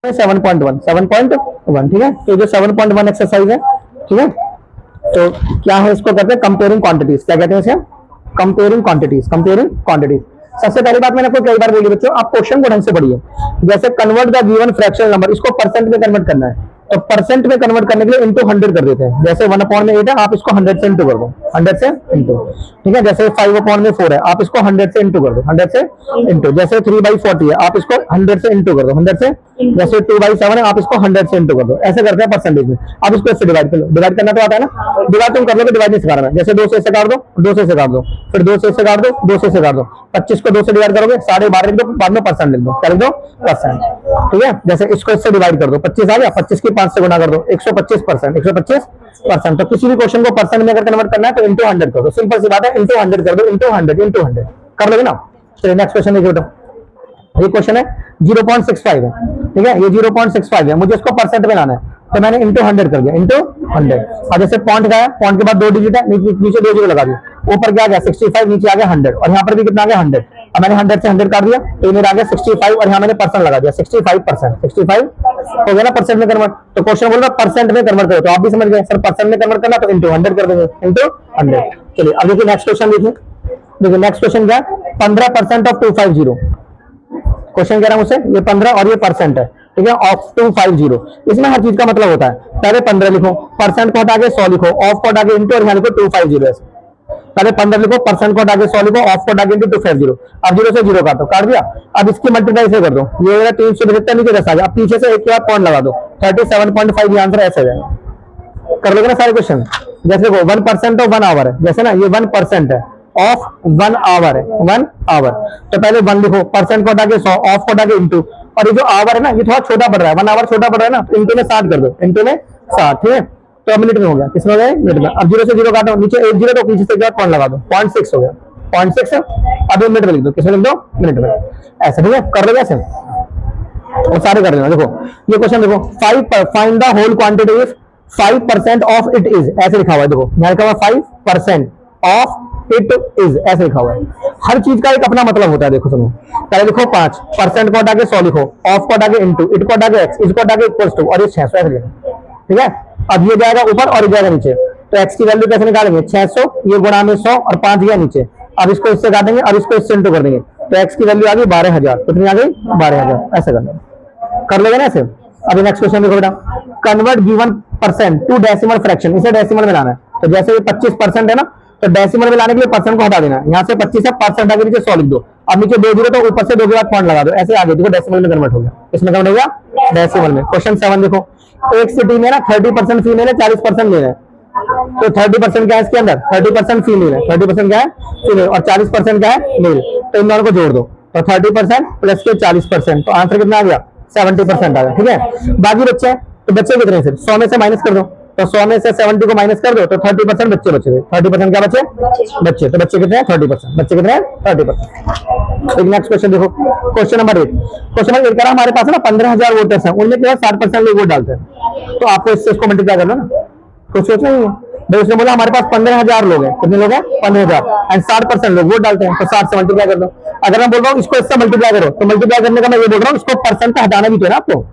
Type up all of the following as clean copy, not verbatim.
7.1 7.1 ठीक है। तो जो 7.1 एक्सरसाइज है, ठीक है, तो क्या है, इसको कहते हैं कंपेयरिंग क्वांटिटीज। क्या कहते हैं इसे? Comparing quantities. Comparing quantities. सबसे पहली बात मैंने आपको कई बार बोली बच्चों, आप क्वेश्चन को ढंग से पढ़िए। जैसे convert the given fractional number, इसको परसेंट में कन्वर्ट करना है, तो परसेंट में कन्वर्ट करने के लिए इंटू 100 कर देते हैं। जैसे 1/8 है, आप इसको 100 से इंटू कर दो, 100 से इंटू, ठीक है। जैसे 5/4 है, आप इसको 100 से इंटू कर दो, 100 से इंटू। जैसे 3/40 है, आप इसको 100 से इंटू कर दो, 100 से। जैसे 2/7 है, आप इसको 100 से इंटू कर दो। ऐसे करते हैं परसेंटेज में। आप इसको इससे डिवाइड कर लो, डिवाइड करना तो आता है ना, डिवाइड तुम कर लो, डिवाइड नहीं सिखा रहा मैं। जैसे 2 से इससे काट दो, 2 से इससे काट दो, फिर 2 से इससे काट दो, 2 से इससे काट दो। 25 को 2 से डिवाइड करोगे, 12.5 लिख दो, बाद में परसेंट लिख दो, क्या लिख दो? परसेंट, ठीक है। जैसे इसको इससे डिवाइड कर दो, 25 आ गया, 25 की 5 से गुणा कर दो, 125%, 125%। तो किसी भी क्वेश्चन को परसेंट में अगर कन्वर्ट करना है तो इंटू 100 कर दो, सिंपल सी बात है, इंटू 100 कर दो, इंटू 100 कर लोगे ना। चलिए नेक्स्ट क्वेश्चन देखिए बेटा, ये क्वेश्चन है 0.65 है, ठीक है, ये 0.65 है, मुझे इसको परसेंट में लाना है, तो मैंने इंटू 100 कर दिया, इंटू 100। और जैसे पॉइंट का है, पॉइंट के बाद 2 डिजिट है, नीचे 2 जीरो लगा दिया, ऊपर क्या आ गया 65, नीचे आ गया 100, और यहाँ पर भी कितना आ गया 100। अब मैंने 100 से 100 काट दिया, तो मेरा आ गया 65, और यहाँ मैंने परसेंट लगा दिया, 65%, 65 हो गया ना परसेंट में कन्वर्ट। तो क्वेश्चन बोल रहा है परसेंट में कन्वर्ट करो, तो आप भी समझ गए सर परसेंट में कन्वर्ट करना, तो इंटू 100 कर देंगे, इंटू 100। चलिए अब देखिए नेक्स्ट क्वेश्चन देखिए, देखिए नेक्स्ट क्वेश्चन क्या है, 15% ऑफ 250। क्वेश्चन कह रहा हूं मुझसे, ये 15 और ये परसेंट है, ठीक है, ऑफ 250। इसमें हर चीज का मतलब होता है, पहले 15 लिखो, परसेंट को हटा के 100 लिखो, ऑफ को हटा के इंटू, और यहाँ लिखो 250 ऐसे। पहले 15 लिखो, परसेंट को हटा के 100 लिखो, ऑफ को हटा के इंटू 250। अब 0 से 0 काटो, काट दिया। अब इसकी मल्टीप्लाई से कर दो, ये मेरा 375 नीचे 10 आ गया। अब पीछे से एक के बाद पॉइंट लगा दो, 37.5 आंसर ऐसे आ जाएगा। कर लोगे ना सारे क्वेश्चन। जैसे देखो 1% ऑफ 1 आवर है, जैसे ना ये 1% है ऑफ 1 आवर है, 1 आवर, तो पहले 1 लिखो, परसेंट को हटा के 100, ऑफ को हटा के इंटू, और ये जो आवर है ना ये थोड़ा छोटा पड़ रहा है, 1 आवर छोटा पड़ रहा है ना, तो इंटू में 60 कर दो, इंटू में 60, ठीक है। तो मिनट में हो गया, किसमें हो गया? मिनट में। अब 0 से 0 काटो, नीचे 1 0, तो पीछे से पॉइंट लगा दो, 0.6 हो गया, 0.6। अब मिनट में लिख दो, किसमें लिख दो? मिनट में, ऐसे, ठीक है। कर लो ऐसे, वो सारे कर लेना। देखो ये क्वेश्चन देखो, find the whole quantity if 5% of it is, ऐसे लिखा हुआ है। देखो यहाँ लिखा हुआ 5% ऑफ इट इज, ऐसे लिखा हुआ है। हर चीज का एक अपना मतलब होता है। देखो सुनो, पहले लिखो 5, परसेंट को हटा के 100 लिखो, ऑफ को हटा के इंटू, इट को हटा के एक्स, इसको हटा के इक्वल्स टू, और ये 600 ऐसे लिखो, ठीक है। अब ये जाएगा ऊपर और ये जाएगा नीचे, तो एक्स की वैल्यू कैसे निकालेंगे? 600, ये गुणा में 100 और 5 गया नीचे। अब इसको इससे काटेंगे, अब इसको इससे इंटू कर देंगे, तो एक्स की वैल्यू आ गई 12,000। कितनी आ गई? 12,000। ऐसे कर लेंगे ना ऐसे। अभी नेक्स्ट क्वेश्चन देखो बेटा, convert given percent to decimal fraction, इसे डेसिमल में लाना है। तो जैसे ये 25% है ना, तो डेसिमल में लाने के लिए परसेंट को हटा देना है, यहाँ से 25 है, परसेंट आगे नीचे 100 लिख दो। अब नीचे 2 जीरो, तो ऊपर से 2 के बाद पॉइंट लगा दो, ऐसे आगे देखो डेसिमल में कन्वर्ट हो गया। इसमें कन्वर्ट हो गया डेसिमल में। क्वेश्चन 7 देखो, एक सिटी में ना 30% फीमेल है, 40% मेल है, तो 30% क्या है इसके अंदर? 30% फीमेल है, 30% क्या है? फीमेल, और 40% क्या है? मेल। तो इन दोनों को जोड़ दो, तो 30% प्लस के 40%, तो आंसर कितना आ गया? 70% आ गया, ठीक है। बाकी बच्चे हैं, तो बच्चे कितने हैं? 100 में से माइनस कर दो, तो 100 में से 70 को माइनस कर दो, तो 30% बच्चे बचे गए। 30% क्या बचे? बच्चे। तो बच्चे कितने हैं? 30%। बच्चे कितने हैं? 30%। नेक्स्ट क्वेश्चन देखो, क्वेश्चन नंबर 8। क्वेश्चन नंबर 8 कह रहा हमारे पास ना 15,000 वोटर्स हैं, उनमें केवल 60% लोग वोट डालते हैं, तो आपको इससे इसको मल्टीप्लाई करना ना, कुछ सोचना नहीं है भाई। उसने बोला हमारे पास 15,000 लोग हैं, कितने लोग हैं? 15,000, एंड 60% लोग वोट डालते हैं, तो 60 से मल्टीप्लाई कर दो। अगर मैं बोल रहा हूँ इसको इससे मल्टीप्लाई करो, तो मल्टीप्लाई करने का मैं ये बोल रहा हूँ, इसको परसेंट का हटाना भी तो है ना आपको,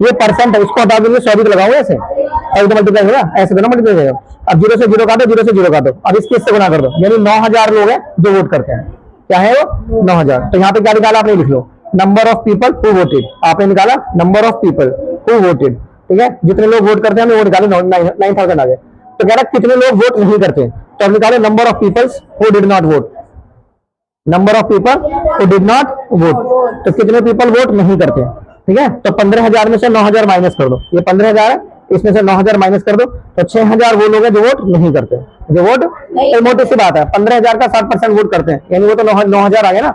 ये परसेंट है, इसको हटा देंगे, 100 लगाओ ऐसे, और तो मल्टीप्लाई होगा, ऐसे दोनों मल्टीप्लाई होगा। अब 0 से 0 काटो, 0 से 0 काटो, अब इसके इससे गुणा कर दो, यानी 9,000 लोग हैं जो वोट करते हैं। क्या है वो? 9,000। तो यहाँ पे क्या निकाला आपने? लिख लो number of people who voted, आपने निकाला number of people who voted, ठीक है। जितने लोग वोट करते हैं हमने वो निकाले, 9,000 आ गए। तो कह रहा है कितने लोग वोट नहीं करते, तो अब निकालो number of peoples who did not vote, number of people who did not vote, तो कितने पीपल वोट नहीं करते, ठीक है। तो 15,000 में से 9,000 माइनस कर दो, ये 15,000 है, इसमें से 9,000 माइनस कर दो, तो 6,000 वो लोग हैं जो वोट नहीं करते, जो वोट, मोटी सी बात है, 15,000 का 60% वोट करते हैं, यानी वो तो 9,000 आ गया ना।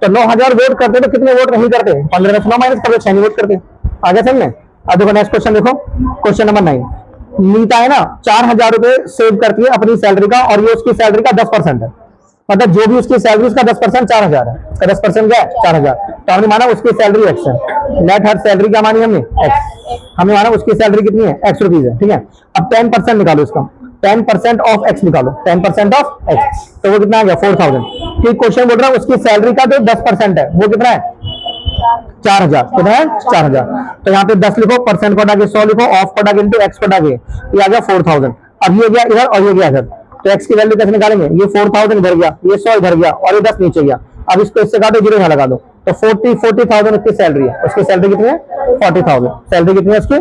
तो 9,000 वोट करते हैं, तो कितने वोट नहीं करते? 15 में से 9 माइनस कर दो, 6 नहीं वोट करते। आगे समझ में? अब देखो नेक्स्ट क्वेश्चन देखो, क्वेश्चन नंबर 9। नीता है ना 4,000 रुपए सेव करती है अपनी सैलरी का, और ये उसकी सैलरी का 10% है, मतलब जो भी उसकी सैलरी उसका 10% 4,000 है, उसका 10% क्या है? 4,000। तो हमने माना उसकी सैलरी एक्स है, नेट हर सैलरी क्या मानी हमने? एक्स। हमने माना उसकी सैलरी कितनी है? एक्स रुपीज है, ठीक है। अब 10% निकालो इसका, 10% ऑफ एक्स निकालो, 10% ऑफ एक्स, तो वो कितना आ गया? 4,000। ठीक, क्वेश्चन बोल रहा है उसकी सैलरी का जो 10% है वो कितना है? 4000, कितना है 4000। तो यहाँ पे 10 लिखो, परसेंट को हटा के 100 लिखो, ऑफ को हटा के इंटू एक्स को हटा के ये आ गया 4000। अब ये गया इधर और ये गया इधर, तो एक्स की वैल्यू कैसे निकालेंगे? ये 4000 इधर गया, ये 100 इधर गया और ये 10 नीचे गया। अब इसको इससे काटो, जीरो यहाँ लगा दो, तो 40,000 उसकी सैलरी है। उसकी सैलरी कितनी है? 40,000। सैलरी कितनी है उसकी?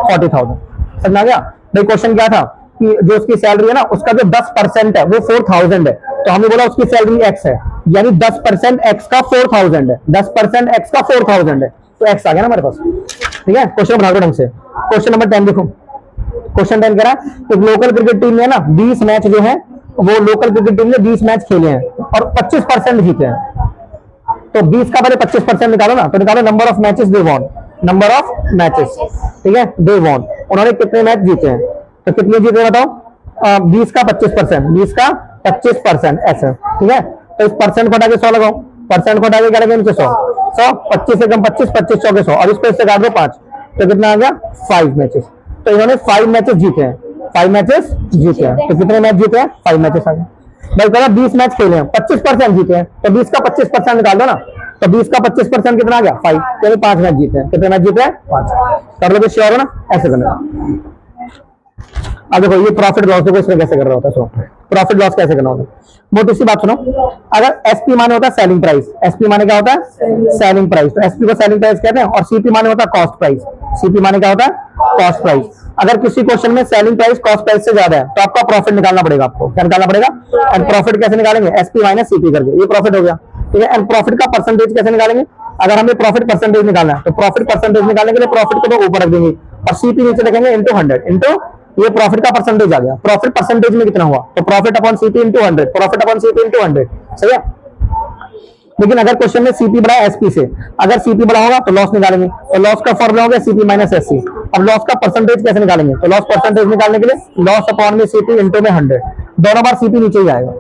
40,000। समझ आ गया भाई? क्वेश्चन क्या था कि जो उसकी सैलरी है ना, उसका जो 10% है वो 4000 है, तो हमने बोला उसकी सैलरी एक्स है, यानी 10% एक्स का 4000 है, 10% एक्स का 4000 है, तो एक्स आ गया ना हमारे पास। ठीक है, क्वेश्चन बना दो ढंग से। क्वेश्चन नंबर 10 देखो, क्वेश्चन 10 कह रहा है एक लोकल क्रिकेट टीम ने ना 20 मैच जो है वो लोकल क्रिकेट टीम ने 20 मैच खेले हैं और 25% जीते हैं। तो 20 का पहले 25% निकालो ना, तो निकालो number of matches they won, number of matches. ठीक है, दे वॉन, उन्होंने कितने मैच जीते हैं, तो कितने जीते बताओ? 20 का 25%, 20 का 25% ऐसे। ठीक है, तो इस परसेंट को हटा के 100 लगाओ, परसेंट को हटा के क्या लगेगा? 100, 100, 25 से कम 25, 25 चौके 100, और इसको इससे काट दो 5, तो कितना आ गया? 5 मैचेस। तो इन्होंने 5 मैचेस जीते हैं, 5 मैचेस जीते हैं। तो कितने मैच जीते हैं? 5 मैचेस आ गए भाई। कह रहा 20 मैच खेले हैं, 25% जीते हैं, तो 20 का 25% निकाल दो ना, तो 20 का 25% कितना आ गया? 5, यानी 5 मैच जीते हैं। कितने मैच जीते हैं? 5। कर लो श्योर हो ना? ऐसे करना। अब देखो ये प्रॉफिट लॉस देखो इसमें कैसे कर रहा होता है। सो प्रॉफिट लॉस कैसे करना होता है, मोटी सी बात सुनो। अगर एसपी माने होता है सेलिंग प्राइस, एसपी माने क्या होता है? सेलिंग प्राइस, तो एसपी को सेलिंग प्राइस कहते हैं, और सीपी माने होता है कॉस्ट प्राइस, सीपी माने क्या होता है? Cost price. अगर किसी क्वेश्चन में सेलिंग प्राइस कॉस्ट प्राइस से ज्यादा है तो आपका प्रॉफिट निकालना पड़ेगा। आपको क्या निकालना पड़ेगा? एंड प्रॉफिट कैसे निकालेंगे? एसपी माइनस सीपी करके, ये प्रॉफिट हो गया। ठीक है, एंड प्रॉफिट का परसेंटेज कैसे निकालेंगे? अगर हमें प्रॉफिट परसेंटेज निकालना है तो प्रॉफिट परसेंटेज निकालने के लिए प्रॉफिट को तो ऊपर रख देंगे और सीपी नीचे रखेंगे इंटू 100, इंटू ये प्रॉफिट का परसेंटेज आ गया। प्रॉफिट परसेंटेज में कितना हुआ? तो profit upon CP into 100, profit upon CP into 100। सही है, लेकिन अगर क्वेश्चन में सीपी बड़ा है एसपी से, अगर सीपी बड़ा होगा तो लॉस निकालेंगे, तो लॉस का फॉर्मूला हो गया सीपी माइनस एससी। अब लॉस का परसेंटेज कैसे निकालेंगे? तो लॉस परसेंटेज निकालने के लिए लॉस अपॉन में सीपी इंटू में 100, दोनों बार सीपी नीचे ही आएगा।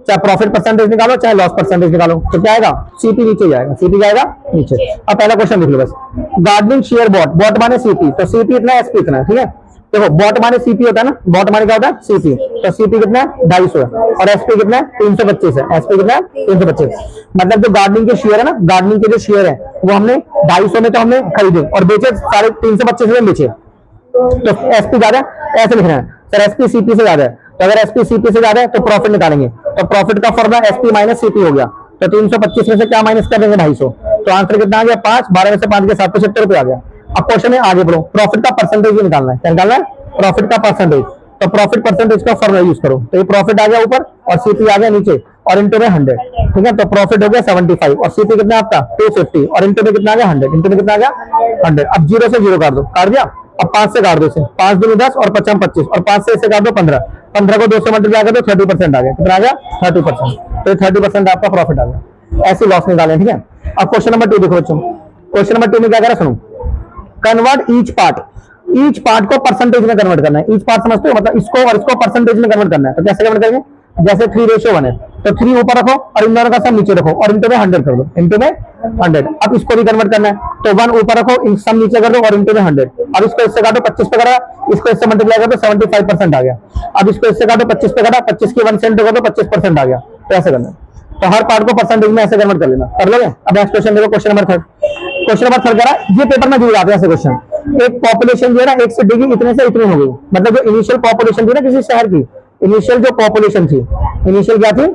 चाहे प्रॉफिट परसेंटेज निकालो चाहे लॉस परसेंटेज निकालो, तो क्या आएगा? सीपी नीचे जाएगा, सीपी जाएगा नीचे। अब पहला क्वेश्चन लिख लो बस, गार्डनिंग शेयर बॉट, बॉट माने सीपी, तो सीपी इतना एसपी इतना है। ठीक है, देखो बॉट माने सीपी होता है ना, बॉट माने क्या होता है? सीपी, तो सीपी कितना है? 250 है, और एसपी कितना है? 325 है। एसपी कितना है? 325। मतलब जो गार्डनिंग के शेयर है ना, गार्डनिंग के जो शेयर है वो हमने 250 में तो हमने खरीदे और बेचे 325 में बेचे, तो एसपी ज्यादा है, ऐसे लिख रहे हैं सर एसपी सीपी से ज्यादा है। तो अगर एसपी सीपी से ज्यादा है तो प्रॉफिट निकालेंगे, तो प्रॉफिट का फॉर्मूला एसपी माइनस सीपी हो गया, तो 325 में से क्या माइनस कर देंगे? 250, तो आंसर कितना आ गया? 5, 12 में से 5 के 775 रुपए आ गया। अब क्वेश्चन में आगे बढ़ो, प्रॉफिट का परसेंटेज भी निकालना है। क्या निकालना है? प्रॉफिट का परसेंटेज, तो प्रॉफिट परसेंटेज का फॉर्मूला यूज करो, तो ये प्रॉफिट आ गया ऊपर और सीपी आ गया नीचे और इंटू में 100। ठीक है, तो प्रॉफिट हो गया 75 और सीपी कितना आपका? 250 और इंटू में कितना आ गया? 100, इंटू में कितना आ गया? 100। अब 0 से 0 काट दो, काट दिया। अब 5 से काट दो, इसे 5 दूनी 10 और 5 25 और 5 से इसे काट दो 15, 15 को 2 से मल्टीप्लाई कर दो 30% आ गया। कितना आ गया? 30%, तो 30% आपका प्रॉफिट आ गया। ऐसे लॉस निकालें। ठीक है, अब क्वेश्चन नंबर 2 देखो बच्चों, क्वेश्चन नंबर 2 में क्या कह रहा है सुनो, कन्वर्ट ईच पार्ट को परसेंटेज में कन्वर्ट करना है। ईच पार्ट समझते हो, मतलब इसको और इसको परसेंटेज में कन्वर्ट करना है। तो कैसे कन्वर्ट करेंगे? जैसे 3:1 है तो 3 ऊपर रखो और इन दोनों का सम नीचे रखो और इंटू में 100 कर दो, इंटू में 100। अब इसको भी कन्वर्ट करना है, तो 1 ऊपर रखो, इन सम नीचे कर दो और इंटू में 100। अब इसको इससे काटो 25 पे करा, इसको इससे मल्टीप्लाई कर दो 75% आ गया। अब इसको इससे काटो 25 पे करा, 25 की 1 सेंट कर दो 25% आ गया। तो ऐसे करना है, तो हर पार्ट को परसेंटेज में ऐसे कन्वर्ट कर लेना। कर लोगे? अब नेक्स्ट क्वेश्चन देखो, क्वेश्चन नंबर 3। क्वेश्चन नंबर 3 कह रहा है, ये पेपर में जुड़ जाते हैं ऐसे क्वेश्चन। एक पॉपुलेशन जो है ना 1 सिटी की इतने से इतनी हो गई, मतलब जो इनिशियल पॉपुलेशन थी ना किसी शहर की, इनिशियल जो पॉपुलेशन थी, इनिशियल क्या थी?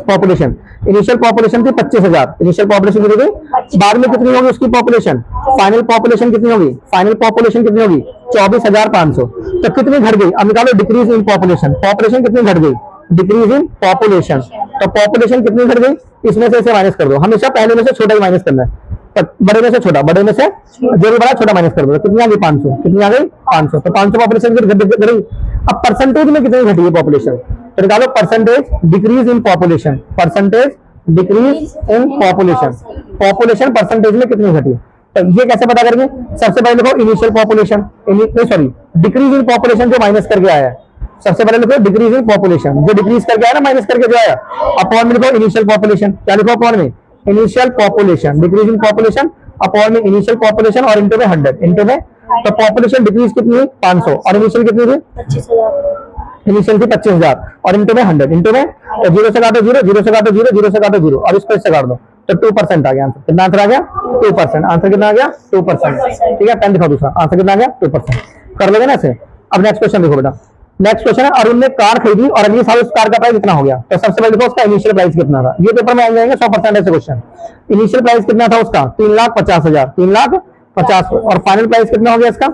पॉपुलेशन, इनिशियल पॉपुलेशन थी 25,000, इनिशियल पॉपुलेशन कितनी थी? बाद में कितनी होगी उसकी पॉपुलेशन? फाइनल पॉपुलेशन कितनी होगी? फाइनल पॉपुलेशन कितनी होगी? 24,500। तो कितनी घट गई? अब निकालो डिक्रीज इन पॉपुलेशन, पॉपुलेशन कितनी घट गई? डिक्रीज इन पॉपुलेशन, तो पॉपुलेशन कितनी घट गई? इसमें से इसे माइनस कर दो, हमेशा पहले में से छोटा ही माइनस करना है, बड़े में से छोटा, बड़े में से जो भी बड़ा छोटा माइनस कर दो। कितनी आ गई? 500। कितनी आ गई? 500। तो 500 पॉपुलेशन घट गई। अब परसेंटेज में कितनी घटी है पॉपुलेशन? तो निकालो percentage decrease in population, percentage decrease in population, population percentage में कितनी घटी है। तो ये कैसे पता करेंगे? सबसे पहले लिखो initial population, sorry decrease in population जो माइनस करके आया है, सबसे पहले लिखो डिक्रीज इन पॉपुलेशन, जो डिक्रीज करके आया ना माइनस करके जो आया, अपॉन में लिखो इनिशियल पॉपुलेशन। क्या लिखो अपॉन में? Initial population, decrease in population upon में इनिशियल पॉपुलेशन और इंटू में 100, इंटू में, तो पॉपुलेशन डिक्रीज कितनी है? 500 और इनिशियल कितनी थी? 25,000। इनिशियल थी 25,000 और इंटू में 100, इंटू में, तो 0 से काटो 0, 0 से काटो 0, 0 से काटो 0, अब इसको इससे काट दो, तो 2% आ गया आंसर। कितना आंसर आ गया? 2%। आंसर कितना आ गया? 2%। ठीक है, पेन दिखाओ दूसरा। आंसर कितना आ गया? 2%। कर लोगे ना ऐसे। अब नेक्स्ट क्वेश्चन देखो बेटा। नेक्स्ट क्वेश्चन है, अरुण ने कार खरीदी और अगले साल उस कार का प्राइस कितना हो गया? तो सबसे पहले देखो उसका इनिशियल प्राइस कितना था। ये पेपर में आ जाएंगे 100% ऐसे क्वेश्चन। इनिशियल प्राइस कितना था उसका? 3,50,000, 3,50,000। और फाइनल प्राइस कितना हो गया इसका?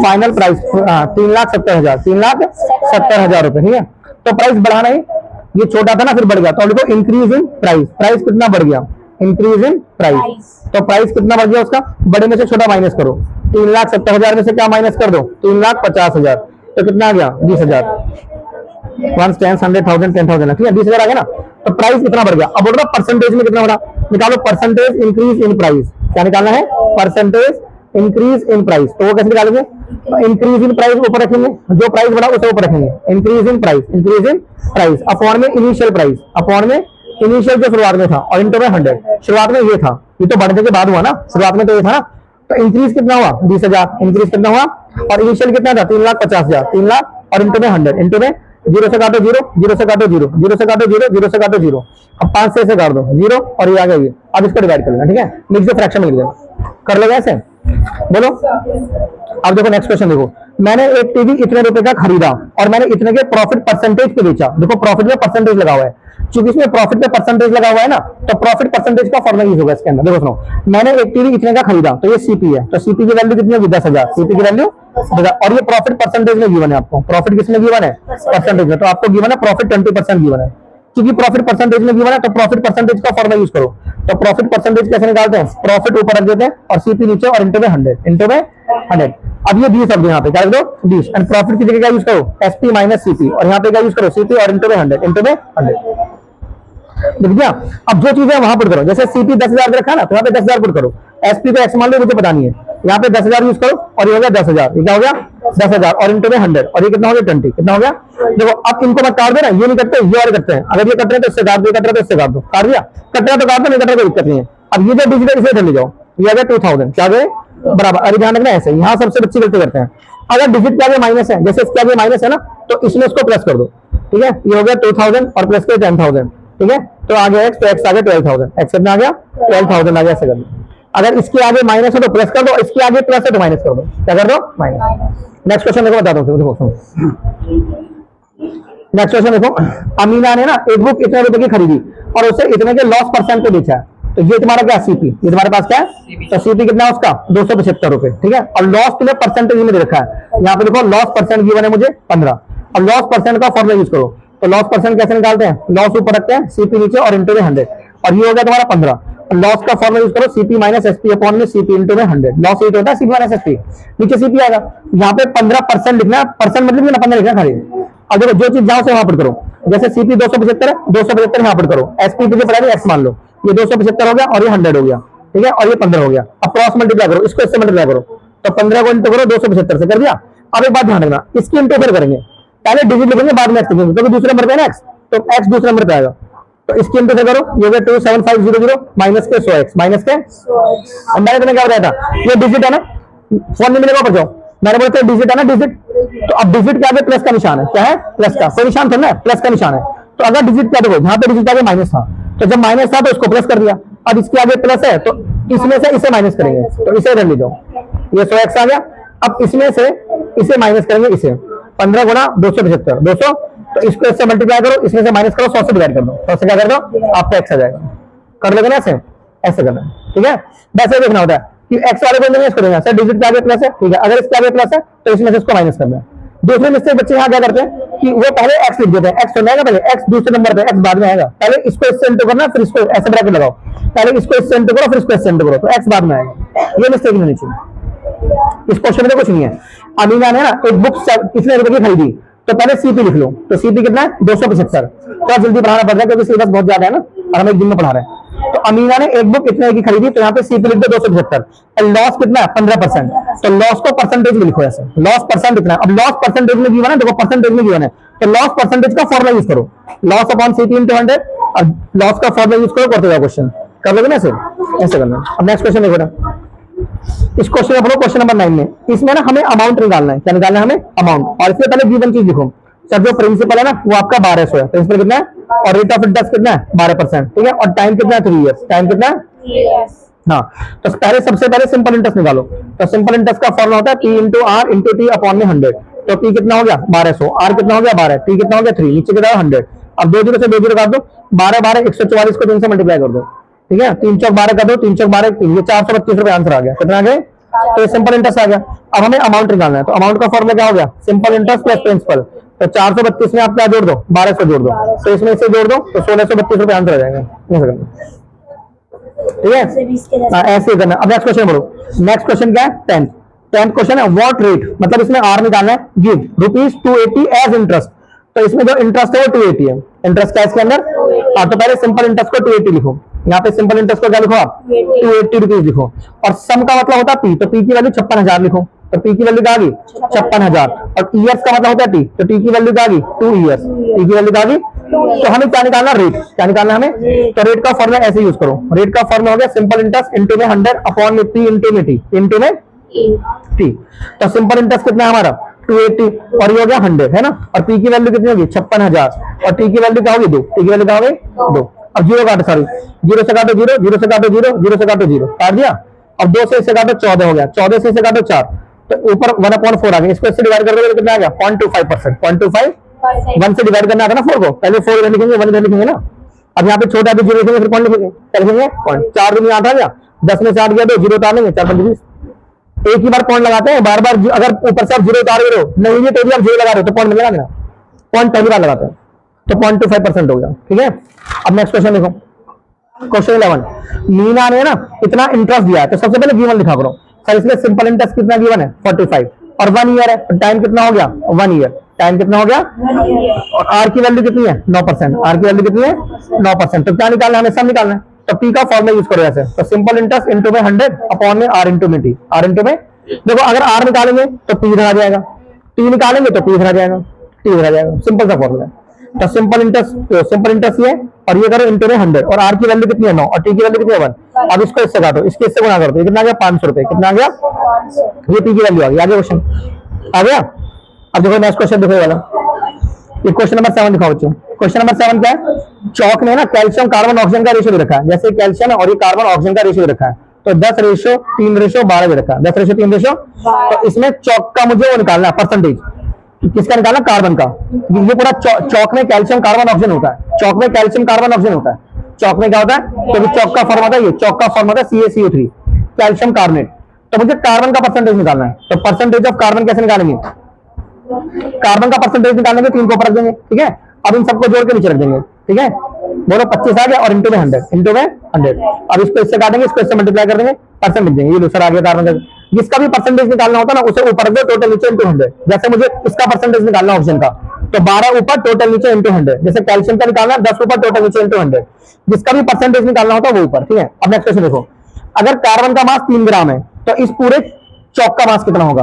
फाइनल प्राइस 3,70,000, 3,70,000 रुपए। ठीक है, तो प्राइस बढ़ा नहीं, ये छोटा था ना फिर बढ़ गया, तो देखो इंक्रीज इन प्राइस। प्राइस कितना बढ़ गया? Increase in price. तो प्राइस कितना बढ़ गया उसका? बड़े में से छोटा माइनस करो। 3,70,000 में से क्या माइनस कर दो? 3,50,000। तो कितना आ गया? 20,000। 1 10 100,000 10,000। ठीक है, 20,000 आ गया ना। तो प्राइस कितना बढ़ गया? अब बोल रहा परसेंटेज में कितना बढ़ा, निकालो। Percentage increase in price. क्या निकालना है? Percentage increase in price. तो वो कैसे निकालेंगे? इंक्रीज इन प्राइस ऊपर रखेंगे, जो प्राइस बढ़ा उसे ऊपर रखेंगे। Increase in price, increase in price upon में इनिशियल प्राइस, अपॉन में इनिशियल जो शुरुआत में था, और इंटू में 100। शुरुआत में ये था, ये तो बढ़ने के बाद हुआ ना, शुरुआत में तो ये था ना। तो इंक्रीज कितना हुआ? 20,000। इंक्रीज कितना हुआ? और इनिशियल कितना था? 3,50,000। 3 लाख और इंटू में 100। इंटू में 0 से काटो 0, 0 से काटो 0, 0 से काटो 0, 0 से काटो 0। अब 5 से काट दो 0 और ये आ गया ये। अब इसको डिवाइड कर लेना। ठीक है, मिक्स द फ्रैक्शन में लिख देना। कर लोगे ऐसे? बोलो। अब देखो नेक्स्ट क्वेश्चन देखो। मैंने एक टीवी इतने रुपए का खरीदा और मैंने इतने के प्रॉफिट परसेंटेज पे बेचा। देखो प्रॉफिट में परसेंटेज लगा हुआ है, क्योंकि इसमें प्रॉफिट पे परसेंटेज लगा हुआ है ना, तो प्रॉफिट परसेंटेज का फॉर्मूला यूज होगा इसके अंदर। देखो सुनो, मैंने एक टीवी इतने का खरीदा, तो ये सीपी है, तो सीपी की वैल्यू कितनी होगी? 10,000। सीपी की वैल्यू 10,000। और ये प्रॉफिट परसेंटेज में गिवन है आपको। प्रॉफिट किसमें गिवन है? परसेंटेज में। तो आपको गिवन है प्रॉफिट 20% गिवन है, क्योंकि प्रॉफिट परसेंटेज में गिवन है, तो प्रॉफिट परसेंटेज का फॉर्मूला यूज करो। तो प्रॉफिट परसेंटेज कैसे निकालते हैं? प्रॉफिट ऊपर रख देते हैं और सीपी नीचे, और इंटू में 100, इंटू में 100। अब ये 20 अब यहाँ पे क्या दो? 20। एंड प्रॉफिट की जगह क्या यूज करो? एसपी माइनस सीपी, और यहाँ पे क्या यूज करो? सीपी और इंटू में 100, इंटू में 100। दिख गया? अब जो चीजें वहां पुट करो, जैसे सीपी 10,000 रखा ना, तो यहाँ पे 10,000 पुट करो। एसपी पे एक्स मान लो, मुझे पता नहीं है, यहाँ पे 10,000 यूज करो, और ये हो गया 10,000। ये क्या हो गया? 10,000 और इंटू में 100, और ये कितना हो गया? 20। कितना हो गया? देखो अब इनको मत काट देना, ये नहीं करते, ये वाले करते हैं। अगर ये कट रहे तो इससे काट दो, कट रहे तो इससे काट दो। काट दिया? कट रहा तो काट दो, नहीं कट रहा कोई दिक्कत नहीं है। अब ये जो डिजिटल इसे ले जाओ, ये आ गया 2,000। क्या गए? बराबर। अरे ध्यान रखना ऐसे, यहाँ सबसे बच्ची गलती करते हैं। अगर डिजिट के आगे माइनस है, जैसे इसके आगे माइनस है ना, तो इसमें इसको प्लस कर दो। ठीक है, ये हो गया 2,000 और प्लस के 10,000। ठीक है, तो आ गया एक्स, तो एक्स आ गया 12,000। एक्स कितना आ गया? 12,000 आ गया। ऐसे कर दो। अगर इसके आगे माइनस है तो प्लस कर दो, इसके आगे प्लस है तो माइनस कर दो। क्या कर दो? माइनस। नेक्स्ट क्वेश्चन देखो, बताता हूँ। देखो नेक्स्ट क्वेश्चन देखो। अमीना ने ना एक बुक इतने रुपए की खरीदी और उसे इतने के लॉस परसेंट पे बेचा। तो ये तुम्हारा क्या? सीपी। ये तुम्हारे पास क्या है? तो सीपी कितना है उसका? 275 रुपए। ठीक है, और लॉस के लिए परसेंटेज में दे रखा है। यहाँ पे देखो लॉस परसेंट गिवन है मुझे 15, और लॉस परसेंट का फॉर्मूला यूज करो। तो लॉस परसेंट कैसे निकालते हैं? लॉस ऊपर रखते हैं, सीपी नीचे, और इंटू में 100, और ये हो गया तुम्हारा 15। लॉस का फॉर्मूला यूज करो, सीपी माइनस एसपी अपॉन में सीपी इंटू में 100। लॉस ये होता है सीपी माइनस एसपी, नीचे सीपी आएगा। यहाँ पे 15% लिखना है, परसेंट मतलब ना 15 लिखना खाली। अब देखो जो चीज जाओ से वहां पर करो, जैसे सीपी 275 है, 275 यहाँ पर करो। एसपी मुझे पड़ा एक्स मान लो, ये 275 हो गया और ये 100 हो गया। ठीक है, और ये 15 हो गया। अब क्रॉस मल्टीप्लाई करो, इसको इससे मल्टीप्लाई करो, तो 15 को इंटू करो 275 से, कर दिया। अब एक बात ध्यान रखना, इसकी इंटू फिर करेंगे, पहले डिजिट लिखेंगे बाद में एक्स लिखेंगे, क्योंकि दूसरे नंबर पे ना एक्स, तो एक्स दूसरे नंबर पे आएगा। तो इसकी इंटू से करो, ये हो गया 27500 माइनस के 100x, माइनस के अंदाजा तुम्हें क्या बताया था? ये डिजिट है ना, फोन नहीं मिलेगा, ऊपर जाओ। मैंने बोलते डिजिट है ना, डिजिट। तो अब डिजिट के आगे प्लस का निशान है, क्या है? प्लस का। कोई निशान था ना, प्लस का निशान है। तो अगर डिजिट क्या देखो, यहाँ पे डिजिट आगे माइनस था, तो जब माइनस था तो इसको प्लस कर दिया। अब इसके आगे प्लस है, तो इसमें से इसे माइनस करेंगे, तो इसे इधर ले जाओ, ये 100x आ गया। अब इसमें से इसे माइनस करेंगे, इसे 15 गुना 275, 200, तो इसको इससे मल्टीप्लाई करो, इसमें से माइनस करो, 100 से डिवाइड कर दो, 100 से क्या कर दो? आपका एक्स आ जाएगा। कर लोगे ना ऐसे? ऐसे करना है। ठीक है, वैसे देखना होता है कि एक्स वाले को माइनस करेंगे, सर डिजिट के आगे प्लस है, ठीक है, अगर इसके आगे प्लस है तो इसमें से इसको माइनस करना है। दूसरे मिस्टेक बच्चे यहाँ क्या करते हैं कि वो पहले एक्स लिख देते हैं, एक्स होना है पहले, एक्स दूसरे नंबर पे, एक्स बाद में आएगा। पहले इसको इससे इंटू करना, फिर इसको ऐसे ब्रैकेट लगाओ, पहले इसको इससे इंटू करो, फिर इसको इससे इंटू करो, तो एक्स बाद में आएगा। ये मिस्टेक नहीं होनी चाहिए। इस क्वेश्चन में कुछ नहीं है। अमीना ने ना एक बुक कितने रुपए की खरीदी, तो पहले सीपी लिख लो। तो सीपी कितना है? 275। तो जल्दी पढ़ाना पड़ रहा है क्योंकि सिलेबस बहुत ज्यादा है ना, और हम एक दिन में पढ़ा रहे हैं। तो अमीना ने एक बुक इतने की खरीदी, तो यहाँ पे सीपी लिख दो 275। लॉस कितना है? 15%। तो लॉस को परसेंटेज में लिखो ऐसे, लॉस परसेंट इतना। अब लॉस परसेंटेज में गिवन है, देखो परसेंटेज में गिवन है, तो लॉस परसेंटेज का फॉर्मूला यूज करो, लॉस अपॉन सीपी इंटू 100, और लॉस का फॉर्मूला यूज करो, करते जाओ क्वेश्चन। कर लोगे ना ऐसे? ऐसे करना। अब नेक्स्ट क्वेश्चन देखो ना, इस क्वेश्चन में पढ़ो, क्वेश्चन नंबर 9 में। इसमें ना हमें अमाउंट निकालना है। क्या निकालना है? हमें अमाउंट। और इससे पहले गिवन चीज लिखो, सर जो प्रिंसिपल है ना वो आपका 1200 है, प्रिंसिपल कितना है? और रेट ऑफ इंटरेस्ट कितना है 12%, ठीक है, और टाइम कितना है 3 इयर्स, टाइम कितना है, हाँ। तो पहले सबसे पहले सिंपल इंटरेस्ट निकालो। तो सिंपल इंटरेस्ट का फॉर्मूला होता है P into R into T upon में 100। तो पी कितना हो गया 1200, आर कितना हो गया 12, टी कितना हो गया 3, नीचे कितना 100। अब 2 जीरो से 2 जीरो काट दो, 12 12 144 को 3 से मल्टीप्लाई कर दो, ठीक है, 3 चौक 12 कर दो, 3 चौक 12 3, ये 432 रुपए आंसर आ गया। कितना आ गया, तो सिंपल इंटरेस्ट आ गया। अब हमें अमाउंट निकालना है, तो अमाउंट का फॉर्मूला क्या हो गया, सिंपल इंटरेस्ट प्लस प्रिंसिपल। तो 432 में आप क्या जोड़ दो, 1200 जोड़ दो, तो इसमें से जोड़ दो तो 1632 रुपए आंसर आ जाएगा, ठीक है। ऐसे ही करना। अब नेक्स्ट क्वेश्चन बढ़ो। नेक्स्ट क्वेश्चन क्या है, 10th क्वेश्चन है, व्हाट रेट, मतलब इसमें आर निकालना है, गिव ₹280 एज इंटरेस्ट। तो इसमें जो इंटरेस्ट है वो 280 है, इंटरेस्ट क्या है इसके अंदर, तो पहले सिंपल इंटरेस्ट को 280 लिखो, यहाँ पे सिंपल इंटरेस्ट को क्या लिखो आप 280 रुपीज लिखो, और सम का मतलब होता है पी, तो पी की वैल्यू 56,000 लिखो, तो पी की वैल्यू क्या आ गई 56,000, और ईयर्स का मतलब होता है टी, तो टी की वैल्यू क्या आ गई 2 ईयर्स, टी की वैल्यू क्या आ गई। तो हमें क्या निकालना, रेट, क्या निकालना हमें, तो रेट का फॉर्मूला ऐसे यूज करो, रेट का फॉर्मूला हो गया सिंपल इंटरेस्ट इंटू में 100 अपॉन में पी इंटू में टी, इंटू में टी। तो सिंपल इंटरेस्ट कितना है हमारा 280, और ये हो गया 100 है ना, और पी की वैल्यू कितनी होगी 56,000, और टी की वैल्यू क्या होगी 2, टी की वैल्यू क्या होगी 2। अब जीरो काटो, सॉरी जीरो से काटो जीरो, जीरो से काटो जीरो, जीरो से काटो जीरो, काट दिया। अब 2 से इसे काटो 14 हो गया, 14 से इसे काटो 4, तो ऊपर 1/4 आ गया, इसको इससे डिवाइड कर दोगे तो कितना आ गया 0.25%, 0.25 1 से डिवाइड करना था ना 4 को, पहले 4 इधर लिखेंगे 1 इधर लिखेंगे ना। अब यहाँ पे छोटा भी जीरो लिखेंगे, फिर पॉइंट लिखेंगे, क्या लिखेंगे पॉइंट, 4 दूनी 8 आ गया, 10 में से 8 गया तो जीरो उतार लेंगे, 4 25, एक ही बार पॉइंट लगाते हैं, बार बार अगर ऊपर से आप जीरो उतार रहे हो नहीं है तो भी आप जीरो लगा रहे हो तो पॉइंट में लगा देना, पॉइंट पहली बार लगाते हैं, तो 0.25% हो गया, ठीक है। अब नेक्स्ट क्वेश्चन देखो, क्वेश्चन 11, मीना ने ना इतना इंटरेस्ट दिया है, तो सबसे पहले गिवन लिखा करो सर, इसमें सिंपल इंटरेस्ट कितना गिवन है 45, और 1 ईयर है, तो टाइम कितना हो गया 1 ईयर, टाइम कितना हो गया, और आर की वैल्यू कितनी है 9%, आर की वैल्यू कितनी है 9%, तो क्या निकालना है, हमें सब निकालना है, तो पी का फॉर्मूला यूज करो ऐसे, तो सिंपल इंटरेस्ट इंटू में 100 अपॉन में आर इंटू में टी, आर इंटू में, देखो अगर आर निकालेंगे तो पी इधर आ जाएगा, टी निकालेंगे तो पी इधर आ जाएगा, टी इधर आ जाएगा, सिंपल सा फॉर्मूला है। तो सिंपल इंटरेस्ट ये, और ये करो इंटू में 100, और आर की वैल्यू कितनी है 9, और टी की वैल्यू कितनी है 1। अब इसको इससे काटो, इसके इससे गुणा कर दो, कितना आ गया 500 रुपए, कितना आ गया, ये पी की वैल्यू आ गई, आगे क्वेश्चन आ गया। अब देखो नेक्स्ट क्वेश्चन देखो वाला, ये क्वेश्चन नंबर 7 दिखाओ बच्चों। क्वेश्चन नंबर 7 क्या है, चौक में ना कैल्शियम कार्बन ऑक्सीजन का रेशियो भी रखा है, जैसे कैल्शियम और ये कार्बन ऑक्सीजन का रेशियो भी रखा है, तो 10:3:12 भी रखा है, 10:3:12। तो इसमें चौक का मुझे वो निकालना है परसेंटेज, किसका निकालना, कार्बन का। ये पूरा चौक में कैल्शियम कार्बन ऑक्सीजन होता है, चौक में कैल्शियम कार्बन ऑक्सीजन होता है, चौक में क्या होता है, क्योंकि चौक का फॉर्मूला था, ये चौक का फॉर्मूला था CaCO3 कैल्शियम कार्बोनेट। तो मुझे कार्बन का परसेंटेज निकालना है, तो परसेंटेज ऑफ कार्बन कैसे निकालेंगे, कार्बन का परसेंटेज निकालने के 3 को ऊपर रख देंगे, ठीक है। अब इन सबको जोड़ के नीचे रख देंगे, ठीक है, बोलो 25 आ गया, और इंटू में 100, इंटू में 100। अब इसको इससे काटेंगे, इसको इससे मल्टीप्लाई कर देंगे, परसेंट लिख देंगे, ये दूसरा आ गया कार्बन का। जिसका भी परसेंटेज निकालना होता है ना उसे ऊपर रख दो, टोटल नीचे इंटू 100। जैसे मुझे इसका परसेंटेज निकालना ऑप्शन का, तो 12 ऊपर टोटल नीचे इंटू 100, जैसे कैल्शियम का निकालना 10 ऊपर टोटल नीचे इंटू 100, जिसका भी परसेंटेज निकालना होता है वो ऊपर, ठीक है। अब नेक्स्ट क्वेश्चन देखो, अगर कार्बन का मास 3 ग्राम है तो इस पूरे चौक का मास कितना होगा,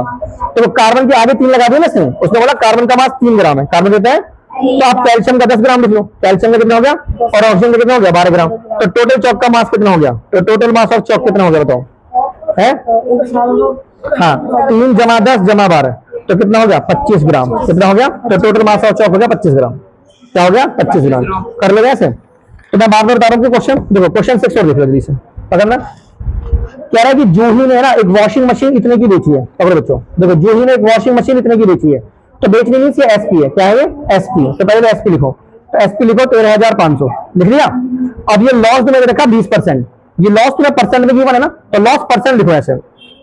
तो कार्बन के आगे 3 लगा दिया ना इसने, उसने बोला कार्बन का मास 3 ग्राम है, कार्बन देता है, तो आप कैल्शियम का 10 ग्राम लिख लो, कैल्शियम का कितना हो गया, और ऑक्सीजन का कितना हो गया 12 ग्राम, तो टोटल चौक का मास कितना हो गया, तो टोटल मास ऑफ चौक कितना हो गया बताओ, है हाँ 3 + 10 + 12, तो कितना हो गया 25 ग्राम, कितना हो गया, तो टोटल मास ऑफ चौक हो गया 25 ग्राम, क्या हो गया 25 ग्राम। कर लेगा ऐसे, तो मैं बार बार बता रहा हूँ क्वेश्चन देखो, क्वेश्चन 6 और देख लो जल्दी से, पकड़ना। कह रहा है कि जूही ने ना एक वॉशिंग मशीन इतने की बेची है, पकड़ो बच्चों, देखो जूही ने एक वॉशिंग मशीन इतने की बेची है, तो बेचने मीन्स ये एसपी है, क्या है ये एसपी, तो पहले एसपी लिखो, तो एसपी लिखो 13,500 लिख लिया। अब ये लॉस मैंने रखा 20%, ये लॉस तुम्हें परसेंट में गिवन है ना, तो लॉस परसेंट लिखो ऐसे,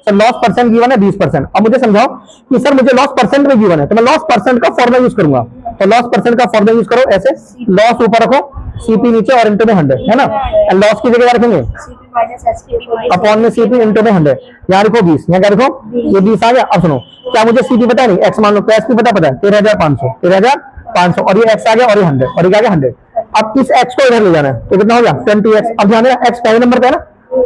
सर लॉस परसेंट गिवन है 20%। अब मुझे समझाओ कि सर मुझे लॉस परसेंट में गिवन है, तो मैं लॉस परसेंट का फॉर्मूला यूज करूंगा, तो लॉस परसेंट का फॉर्मूला यूज करो ऐसे, लॉस ऊपर रखो, सीपी नीचे और इंटू में 100, है ना, लॉस की जगह रखेंगे अपॉन में सीपी इंटू में 100, यहाँ लिखो 20, यहाँ क्या लिखो ये 20 आ गया। अब सुनो, क्या मुझे सीपी पता नहीं, एक्स मान लो, तो एसपी पता है 13,500, 13,500, और ये एक्स आ गया और ये 100, और ये क्या गया 100। अब इस एक्स को इधर ले जाना है, तो कितना हो गया 20x। अब ध्यान देना एक्स पहले नंबर पे है ना,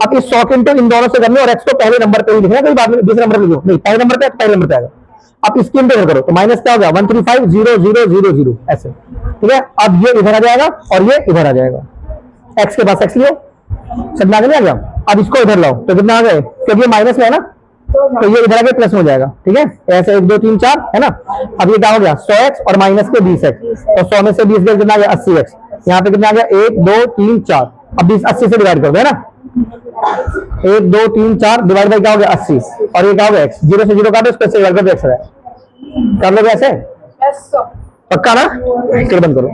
अब इस 100 के इंटू इन दोनों से करने, और एक्स को पहले नंबर पे ही लिखना, कोई बात नहीं दूसरे नंबर पे लिखो, नहीं पहले नंबर पे पहले नंबर पे आएगा। अब इसकी इंटू करो, तो माइनस क्या हो गया 135,000 ऐसे, ठीक है। अब ये इधर आ जाएगा और ये इधर आ जाएगा, एक्स के पास एक्स लियो, समझ में आ गया। अब इसको इधर लाओ, तो कितना आ गए, क्योंकि माइनस में है ना, तो ये इधर आके प्लस में हो जाएगा, ठीक है, ऐसे 1 2 3 4 है ना। अब ये क्या हो गया 100x और माइनस के 20x, तो 100 में से 20 गया कितना आ गया 80x, यहाँ पे कितना आ गया 1 2 3 4। अब 80 से डिवाइड कर दो है ना, 1 2 3 4 डिवाइड बाई क्या हो गया 80 और ये क्या हो गया x, 0 से 0 काटो इसको से डिवाइड कर दो x है। कर लो कैसे, पक्का ना, फिर बंद करो।